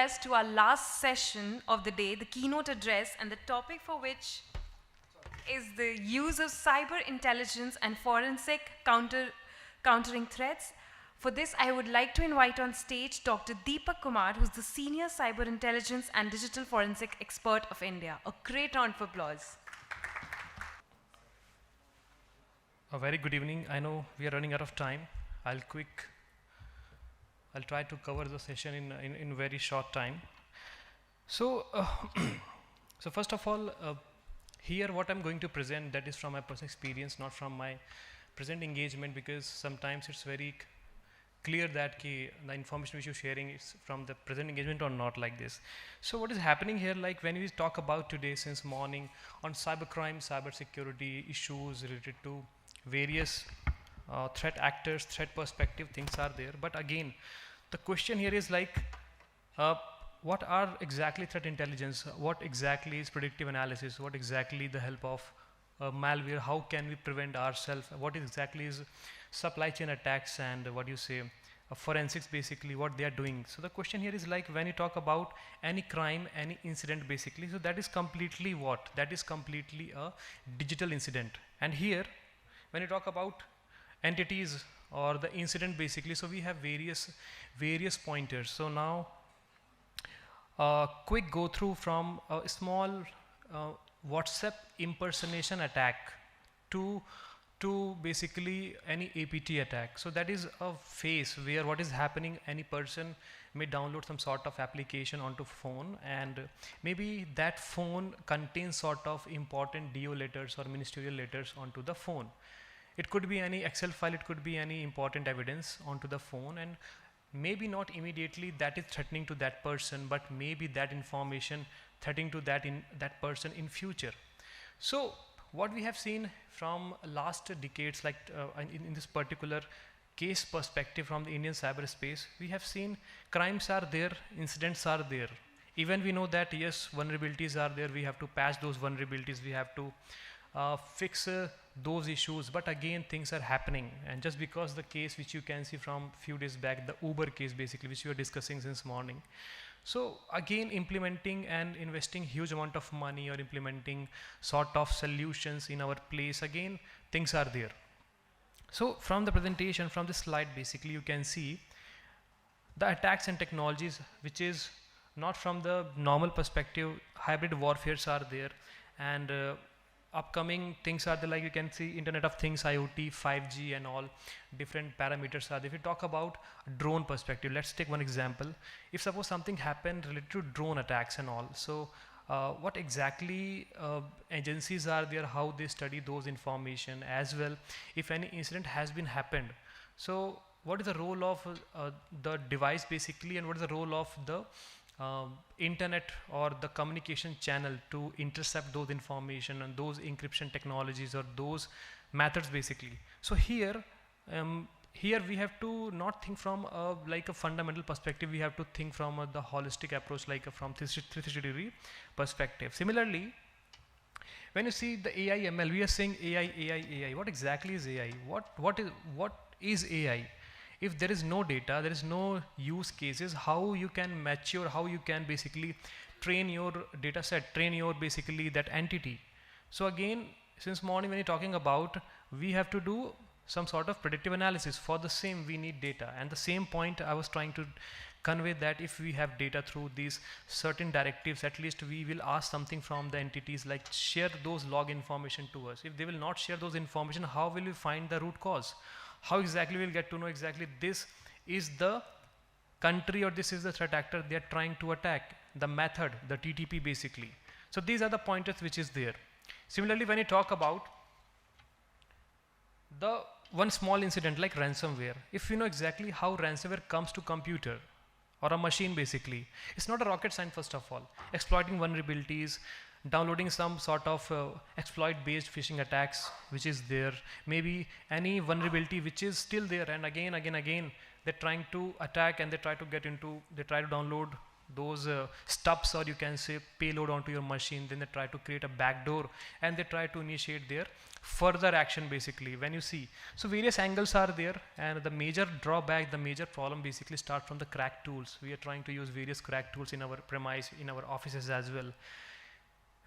us to our last session of the day, the keynote address, and the topic for which is the use of cyber intelligence and forensic countering threats. For this, I would like to invite on stage Dr. D3pak Kumar, who's the Senior Cyber Intelligence and Digital Forensic Expert of India. A great round of applause. A very good evening. I know we are running out of time. I'll try to cover the session in very short time. So, so first of all, here what I'm going to present, that is from my personal experience, not from my present engagement, because sometimes it's very clear that the information which you're sharing is from the present engagement or not like this. So what is happening here, like when we talk about today since morning on cybercrime, cybersecurity issues related to various threat actors, threat perspective, things are there. But again, the question here is like, what are exactly threat intelligence? What exactly is predictive analysis? What exactly the help of malware? How can we prevent ourselves? What exactly is supply chain attacks and what you say, forensics, basically what they are doing. So the question here is like, when you talk about any crime, any incident basically, so that is completely what? That is completely a digital incident. And here, when you talk about entities or the incident basically, so we have various pointers. So now, quick go through from a small WhatsApp impersonation attack to basically any APT attack. So that is a phase where what is happening, any person may download some sort of application onto phone, and maybe that phone contains sort of important DO letters or ministerial letters onto the phone. It could be any Excel file, it could be any important evidence onto the phone, and maybe not immediately that is threatening to that person, but maybe that information threatening to that person in future. So what we have seen from last decades, like in this particular case perspective from the Indian cyberspace, we have seen crimes are there, incidents are there. Even we know that yes, vulnerabilities are there, we have to patch those vulnerabilities, we have to fix those issues, but again things are happening. And just because the case which you can see from few days back, the Uber case basically, which we were discussing since morning. So again, implementing and investing huge amount of money or implementing sort of solutions in our place, again things are there. So from the presentation, from this slide basically you can see the attacks and technologies, which is not from the normal perspective. Hybrid warfares are there, and upcoming things are there, like you can see Internet of Things, IoT, 5G and all different parameters are there. If you talk about drone perspective, let's take one example. If suppose something happened related to drone attacks and all, so what exactly agencies are there, how they study those information as well, if any incident has been happened. So what is the role of the device basically, and what is the role of the internet or the communication channel to intercept those information and those encryption technologies or those methods basically. So here we have to not think from like a fundamental perspective, we have to think from the holistic approach, like from 360-degree perspective. Similarly, when you see the AI ML, we are saying AI. What exactly is AI? What is AI? If there is no data, there is no use cases, how you can mature, how you can basically train your data set, train your basically that entity. So again, since morning when you're talking about, we have to do some sort of predictive analysis. For the same, we need data. And the same point I was trying to convey, that if we have data through these certain directives, at least we will ask something from the entities, like share those log information to us. If they will not share those information, how will we find the root cause? How exactly we'll get to know exactly this is the country or this is the threat actor they are trying to attack, the method, the TTP basically. So these are the pointers which is there. Similarly, when you talk about the one small incident like ransomware, if you know exactly how ransomware comes to computer or a machine basically, it's not a rocket science first of all. Exploiting vulnerabilities, downloading some sort of exploit based phishing attacks which is there, maybe any vulnerability which is still there, and again they're trying to attack and they try to download stubs, or you can say payload onto your machine. Then they try to create a backdoor and they try to initiate their further action basically. When you see, so various angles are there, and the major drawback, the major problem basically start from the crack tools. We are trying to use various crack tools in our premise, in our offices as well.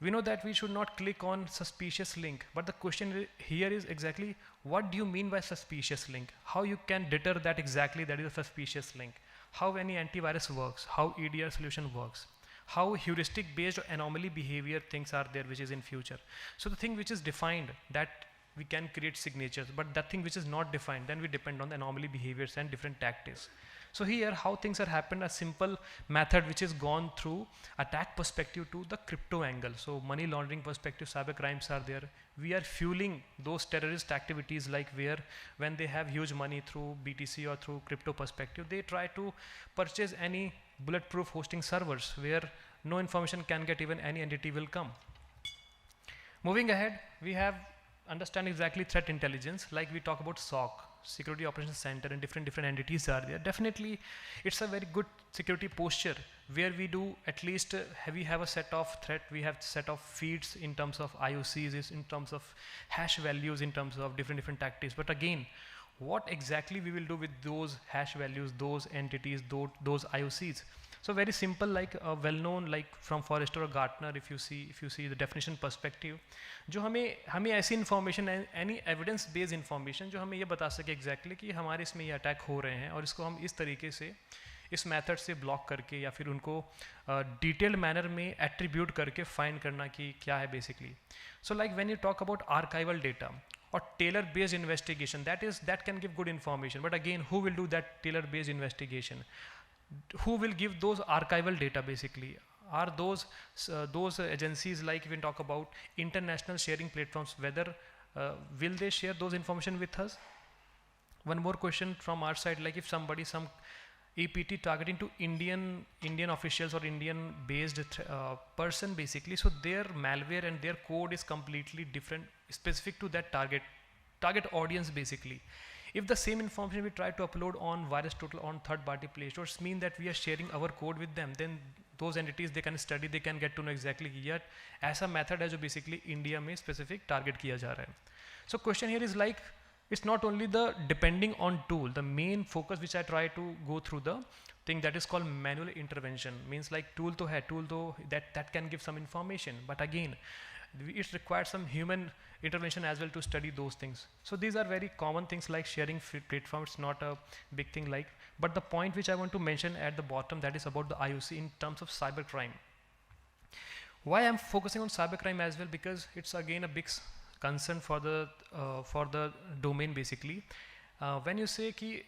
We know that we should not click on suspicious link, but the question here is exactly what do you mean by suspicious link? How you can deter that exactly that is a suspicious link? How any antivirus works? How EDR solution works? How heuristic based anomaly behavior things are there which is in future? So the thing which is defined, that we can create signatures, but that thing which is not defined, then we depend on the anomaly behaviors and different tactics. So here how things are happened, a simple method which is gone through attack perspective to the crypto angle. So money laundering perspective, cyber crimes are there. We are fueling those terrorist activities, like where when they have huge money through BTC or through crypto perspective, they try to purchase any bulletproof hosting servers where no information can get, even any entity will come. Moving ahead, we have understand exactly threat intelligence, like we talk about SOC, Security Operations Center, and different entities are there. Definitely it's a very good security posture where we do at least we have a set of threat, we have set of feeds in terms of IOCs, in terms of hash values, in terms of different tactics. But again, what exactly we will do with those hash values, those entities, those IOCs? So very simple, like well known, like from Forrester or Gartner, if you see the definition perspective, जो हमें ऐसी information, any evidence based information जो हमें ये बता सके exactly कि हमारे इसमें ये attack हो रहे हैं, और इसको हम इस तरीके से इस मेथड से ब्लॉक करके या फिर उनको डिटेल्ड मैनर में एट्रीब्यूट करके फाइंड करना कि क्या है basically. So like when you talk about archival data or tailor based investigation, that can give good information, but again, who will do that tailor based investigation? Who will give those archival data basically? Are those agencies, like when talk about international sharing platforms, whether will they share those information with us? One more question from our side, like if some APT targeting to Indian officials or Indian based person basically, so their malware and their code is completely different, specific to that target audience basically. If the same information we try to upload on VirusTotal on third party play stores, mean that we are sharing our code with them, then those entities, they can study, they can get to know exactly yet ऐसा method है जो basically India में specific target किया जा रहा है. So question here is like, it's not only the depending on tool, the main focus which I try to go through the thing that is called manual intervention, means like tool to hai, tool though that can give some information, but again it requires some human intervention as well to study those things. So these are very common things like sharing platforms, it's not a big thing like, but the point which I want to mention at the bottom, that is about the IOC in terms of cybercrime. Why I'm focusing on cybercrime as well, because it's again a big concern for the domain basically. When you say कि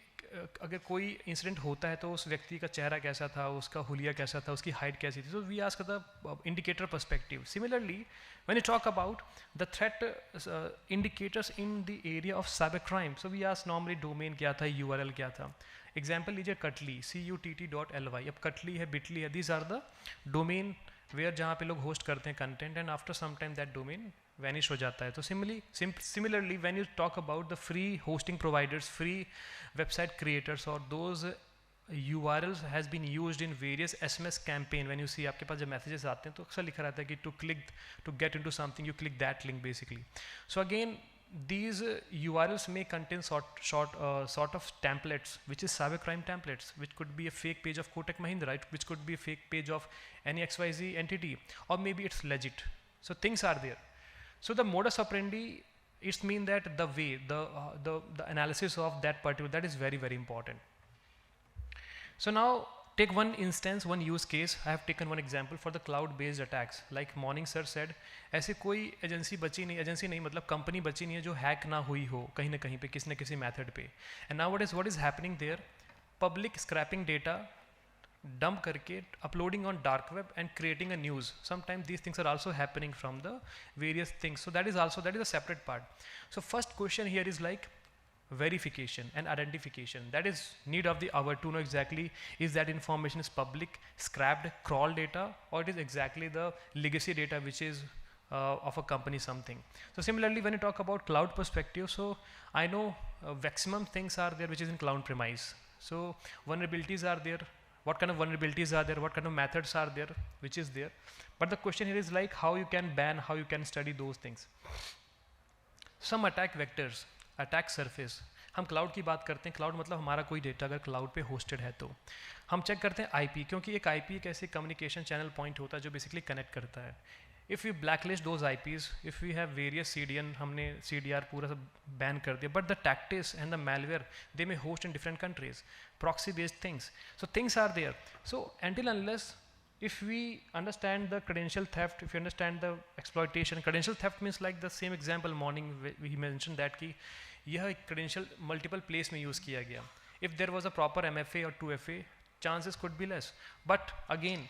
अगर कोई incident होता है तो उस व्यक्ति का चेहरा कैसा था, उसका हुलिया कैसा था, उसकी हाइट कैसी थी, तो we ask the indicator perspective. Similarly when you talk about the threat indicators in the area of cyber crime, so we ask normally domain क्या था, URL क्या था. एग्जाम्पल लीजिए कटली, CUTT.ly. अब कटली है, बिटली है, these are the domain where जहाँ पे लोग होस्ट करते हैं content, and after some time that domain vanish हो जाता है. तो similarly when you talk about the free hosting providers, free website creators, or those URLs has been used in various SMS campaign. When you see आपके पास जब messages आते हैं तो अक्सर लिखा रहता है कि to get into something you click that link basically. So again these URLs may contain sort of templates, which is cybercrime templates, which could be a fake page of Kotak Mahindra, right? Which could be a fake page of any XYZ entity, or maybe it's legit. So things are there. So the modus operandi, it's mean that the way, the analysis of that particular, that is very, very important. So now take one instance, one use case. I have taken one example for the cloud-based attacks. Like Morning Sir said, ऐसे कोई agency नहीं मतलब company बची नहीं है जो hack ना हुई हो कहीं ना कहीं पे, किसी न किसी मेथड पे. And nowadays what is happening there? Public scrapping data, dump करके uploading on dark web and creating a news. Sometimes these things are also happening from the various things. So that is a separate part. So first question here is like verification and identification. That is need of the hour to know exactly is that information is public, scrapped, crawl data, or it is exactly the legacy data which is of a company something. So similarly when you talk about cloud perspective, so I know maximum things are there which is in cloud premise. So vulnerabilities are there, what kind of vulnerabilities are there, what kind of methods are there, which is there. But the question here is like how you can ban, how you can study those things. Some attack vectors, attack surface. हम cloud की बात करते हैं, cloud मतलब हमारा कोई data अगर cloud पे होस्टेड है तो हम चेक करते हैं आईपी, क्योंकि एक आईपी एक ऐसे कम्युनिकेशन चैनल पॉइंट होता है जो बेसिकली कनेक्ट करता है. If you blacklist those IPs, if we have various CDN, हमने सीडीआर पूरा सब बैन कर दिया, but the tactics and the malware they may host in different countries, proxy based things, so things are there. So until unless if we understand the credential theft, if you understand the exploitation, credential theft means like the same example morning we mentioned that कि यह credential multiple place में use किया गया. If there was a proper MFA or 2FA, chances could be less. But again,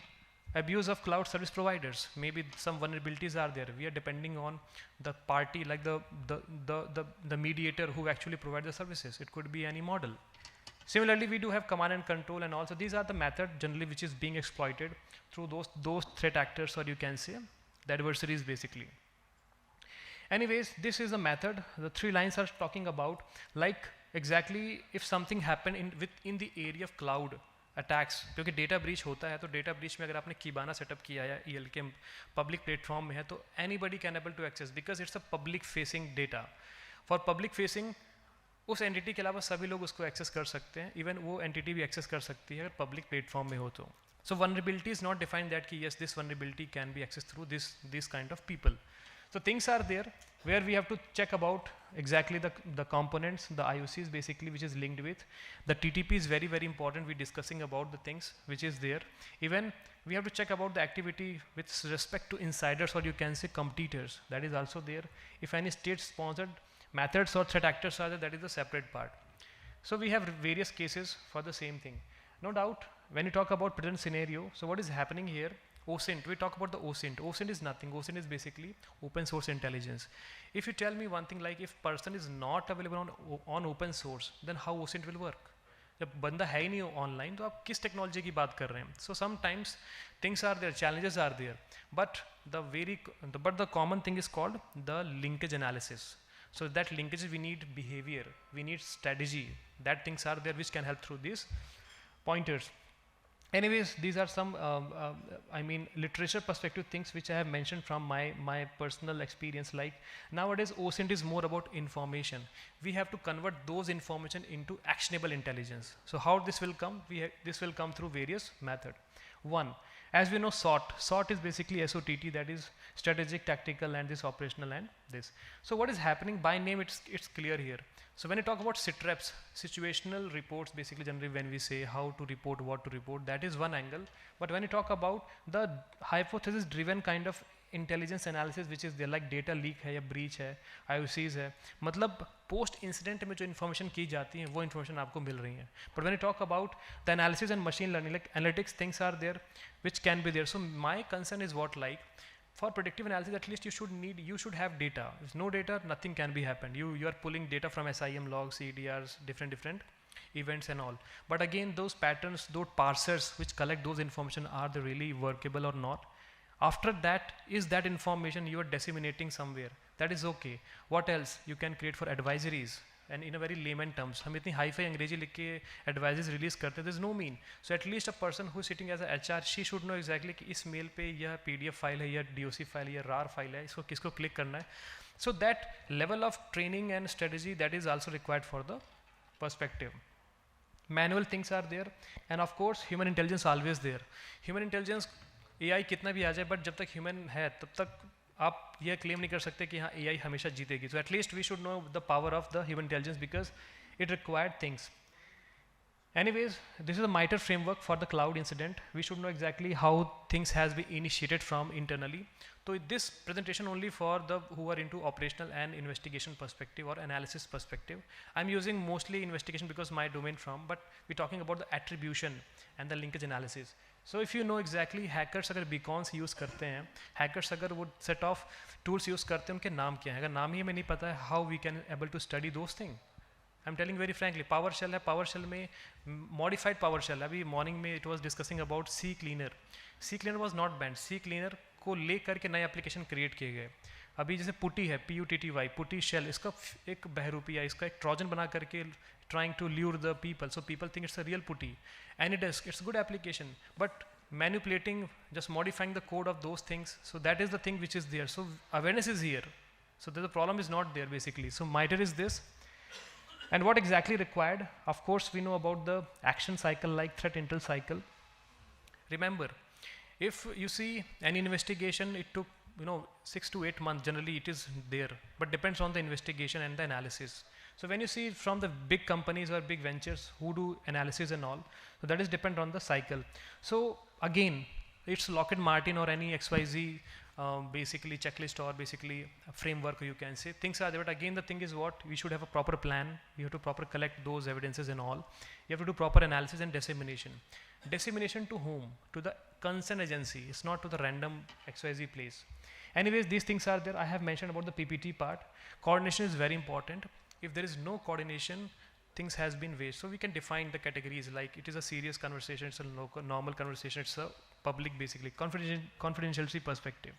abuse of cloud service providers, maybe some vulnerabilities are there. We are depending on the party, like the mediator who actually provide the services. It could be any model. Similarly, we do have command and control, and also these are the method generally which is being exploited through those threat actors, or you can say the adversaries basically. Anyways, this is the method. The 3 lines are talking about like exactly if something happened in the area of cloud attacks, क्योंकि data breach होता है तो data breach में अगर आपने कीबाना setup किया या EL के पब्लिक प्लेटफॉर्म में है तो anybody can able to access, because it's a public facing data. For public facing उस एंटिटी के अलावा सभी लोग उसको एक्सेस कर सकते हैं, इवन वो एंटिटी भी एक्सेस कर सकती है अगर पब्लिक प्लेटफॉर्म में हो तो. सो vulnerability is not defined that कि yes, this vulnerability can be accessed through this kind of people. So things are there where we have to check about exactly the components, the IOCs basically which is linked with. The TTP is very, very important. We're discussing about the things which is there. Even we have to check about the activity with respect to insiders, or you can say competitors. That is also there. If any state-sponsored methods or threat actors are there, that is a separate part. So we have various cases for the same thing. No doubt, when you talk about present scenario, so what is happening here? OSINT, we talk about the OSINT. OSINT is nothing. OSINT is basically open source intelligence. If you tell me one thing like if person is not available on open source, then how OSINT will work? जब बंदा है ही नहीं online तो आप किस technology की बात कर रहे हैं? So sometimes things are there, challenges are there, but the common thing is called the linkage analysis. So that linkage we need behavior, we need strategy. That things are there which can help through these pointers. Anyways, these are some literature perspective things which I have mentioned from my personal experience. Like nowadays OSINT is more about information. We have to convert those information into actionable intelligence. So how this will come? This will come through various methods. One, as we know, SOT is basically SOTT, that is strategic, tactical, and this operational and this. So what is happening by name, it's clear here. So when you talk about SITREPs, situational reports, basically generally when we say how to report, what to report, that is one angle. But when you talk about the hypothesis driven kind of intelligence analysis which is there, like data leak है या breach है, IOCs है, मतलब post incident में जो information की जाती है वो information आपको मिल रही है. But when you talk about the analysis and machine learning, like analytics things are there which can be there. So my concern is what, like for predictive analysis at least you should have data. If no data, nothing can be happened. You are pulling data from SIM logs, CDRs, different events and all. But again, those patterns, those parsers which collect those information, are they really workable or not? After that, is that information you are disseminating somewhere? That is okay. What else you can create for advisories? And in a very layman terms, हम इतनी hi-fi अंग्रेजी लिख के advices release करते हैं, there is no mean. So at least a person who is sitting as a HR, she should know exactly कि इस mail पे यह PDF file है, यह DOC file है, यह RAR file है, इसको किसको click करना है. So that level of training and strategy, that is also required for the perspective. Manual things are there, and of course human intelligence always there. Human intelligence AI कितना भी आ जाए, but जब तक human है तब तक आप यह क्लेम नहीं कर सकते कि हाँ AI हमेशा जीतेगी. So at least we should know the power of the human intelligence because it required things. Anyways, this is a MITRE framework for the cloud incident. We should know exactly how things has been initiated from internally. So this presentation only for the who are into operational and investigation perspective or analysis perspective. I'm using mostly investigation because my domain from, but we're talking about the attribution and the linkage analysis. So if you know exactly hackers अगर beacons use करते हैं, hackers अगर वो set of tools use करते हैं, उनके नाम क्या हैं? अगर नाम ही हमें नहीं पता है, how we can able to study those things? I'm telling very frankly, PowerShell है, PowerShell में modified PowerShell. अभी morning में it was discussing about CCleaner. CCleaner was not banned. CCleaner को ले करके नए एप्लीकेशन क्रिएट किए गए. अभी जैसे पुटी है, PUTTY, पुटी शेल, इसका एक बहरूपिया, इसका एक ट्रोजन बना करके trying to lure the people, so people think it's a real putty, and it's a good application, but manipulating, just modifying the code of those things, so that is the thing which is there. So awareness is here, so the problem is not there basically. So MITRE is this. And what exactly required? Of course we know about the action cycle, like threat intel cycle. Remember, if you see any investigation, it took 6 to 8 months generally, it is there, but depends on the investigation and the analysis. So when you see from the big companies or big ventures who do analysis and all, so that is depend on the cycle. So again, it's Lockheed Martin or any XYZ basically checklist or basically a framework, you can say things are there. But again, the thing is what we should have a proper plan. You have to proper collect those evidences and all. You have to do proper analysis and dissemination. Dissemination to whom? To the concerned agency. It's not to the random XYZ place. Anyways, these things are there. I have mentioned about the PPT part. Coordination is very important. If there is no coordination, things has been waste. So we can define the categories like it is a serious conversation, it's a normal conversation, it's a public basically, confidentiality perspective.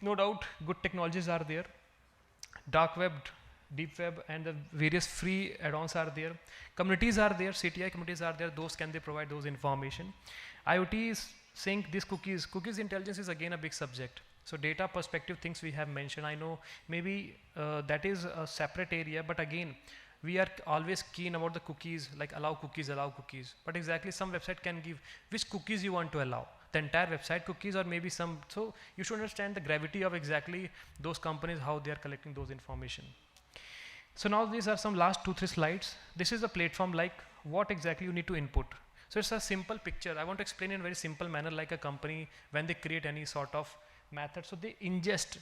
No doubt good technologies are there. Dark web, deep web, and the various free add-ons are there. Communities are there, CTI communities are there, those can they provide those information. IoT is saying these cookies intelligence is again a big subject. So data perspective things we have mentioned, I know maybe that is a separate area, but again, we are always keen about the cookies, like allow cookies, but exactly some website can give which cookies you want to allow, the entire website cookies or maybe some, so you should understand the gravity of exactly those companies, how they are collecting those information. So now these are some last 2-3 slides. This is a platform like what exactly you need to input. So it's a simple picture. I want to explain in a very simple manner, like a company when they create any sort of method, so they ingest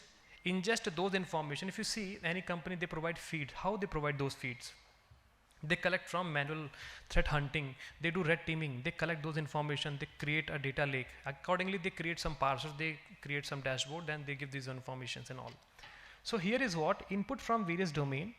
those information. If you see any company, they provide feed. How they provide those feeds? They collect from manual threat hunting, they do red teaming, they collect those information, they create a data lake. Accordingly, they create some parsers, they create some dashboard, then they give these informations and all. So here is what input from various domain,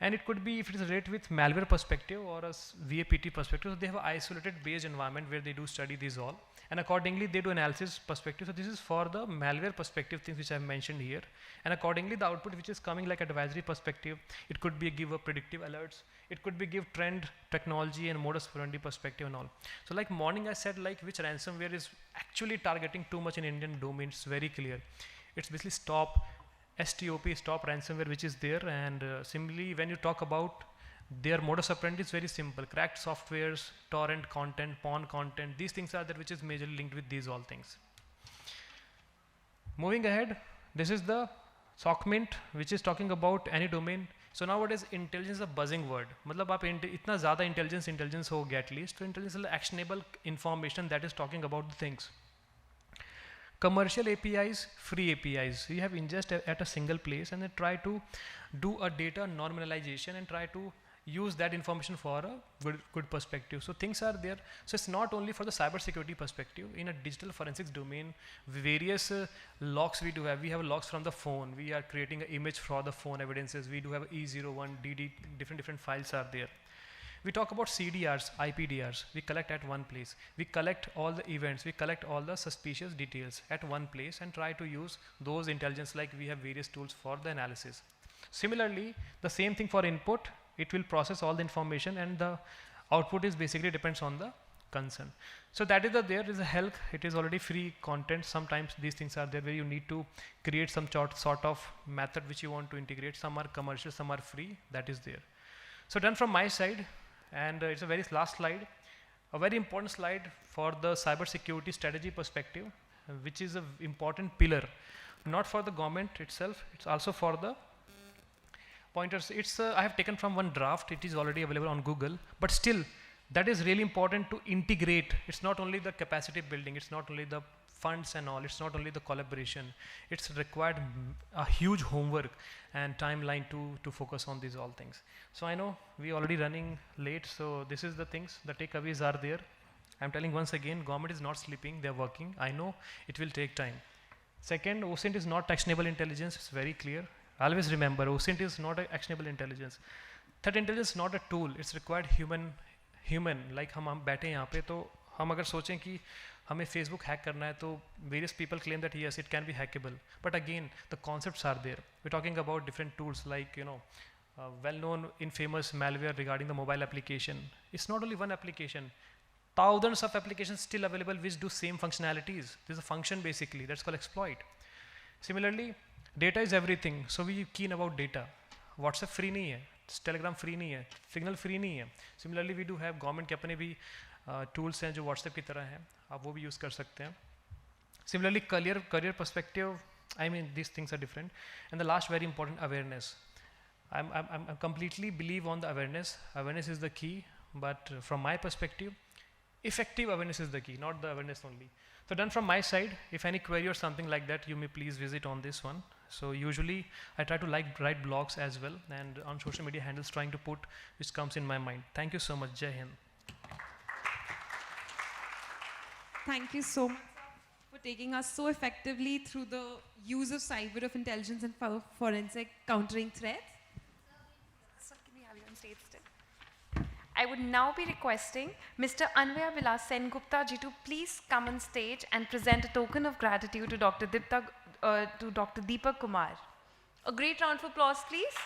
and it could be if it is related with malware perspective or a VAPT perspective, so they have an isolated based environment where they do study these all, and accordingly they do analysis perspective. So this is for the malware perspective things which I have mentioned here, and accordingly the output which is coming like advisory perspective, it could be give a predictive alerts, it could be give trend, technology and modus operandi perspective and all. So like morning I said like which ransomware is actually targeting too much in Indian domain, it's very clear. It's basically stop ransomware which is there, and similarly when you talk about their modus operandi is very simple, cracked softwares, torrent content, porn content, these things are there which is majorly linked with these all things. Moving ahead, this is the SOC which is talking about any domain. So nowadays intelligence is a buzzing word, मतलब आप इतना ज़्यादा intelligence हो गया at least, तो intelligence is actionable information that is talking about the things. Commercial APIs, free APIs, we have ingest at a single place and then try to do a data normalization and try to use that information for a good perspective. So things are there. So it's not only for the cybersecurity perspective. In a digital forensics domain, various logs we do have. We have logs from the phone. We are creating an image for the phone evidences. We do have E01, DD, different files are there. We talk about CDRs, IPDRs. We collect at one place. We collect all the events. We collect all the suspicious details at one place and try to use those intelligence, like we have various tools for the analysis. Similarly, the same thing for input. It will process all the information and the output is basically depends on the concern. So that is there is a help. It is already free content. Sometimes these things are there where you need to create some sort of method which you want to integrate. Some are commercial, some are free. That is there. So done from my side, and it's a very last slide, a very important slide for the cybersecurity strategy perspective, which is an important pillar, not for the government itself, it's also for the pointers. It's I have taken from one draft, it is already available on Google, but still that is really important to integrate. It's not only the capacity building, it's not only the funds and all, it's not only the collaboration, it's required a huge homework and timeline to focus on these all things. So I know we already running late, so this is the things, the takeaways are there. I'm telling once again, government is not sleeping, they're working. I know it will take time. Second, OSINT is not actionable intelligence, it's very clear. Always remember, OSINT is not actionable intelligence. Threat intelligence is not a tool, it's required human, like हम बैठे यहाँ पे, तो हम अगर सोचें कि हमें Facebook hack करना है तो various people claim that yes it can be hackable, but again the concepts are there. We're talking about different tools like well-known infamous malware regarding the mobile application. It's not only one application. Thousands of applications still available which do same functionalities. There's a function basically that's called exploit. Similarly, data is everything, so we keen about data. WhatsApp free नहीं है, Telegram free नहीं है, Signal free नहीं है. Similarly, we do have government के अपने भी tools हैं जो WhatsApp की तरह हैं, आप वो भी use कर सकते हैं. Similarly, career perspective, I mean these things are different. And the last very important, awareness. I'm completely believe on the awareness. Awareness is the key, but from my perspective, effective awareness is the key, not the awareness only. So done from my side. If any query or something like that, you may please visit on this one. So usually I try to write blogs as well, and on social media handles trying to put which comes in my mind. Thank you so much. Jai Hind. Thank you so much for taking us so effectively through the use of cyber of intelligence and forensic countering threats. Sir, can we have you on stage still? I would now be requesting Mr. Unveiling Sengupta ji to please come on stage and present a token of gratitude to Dr. D3pak Kumar. A great round of applause, please.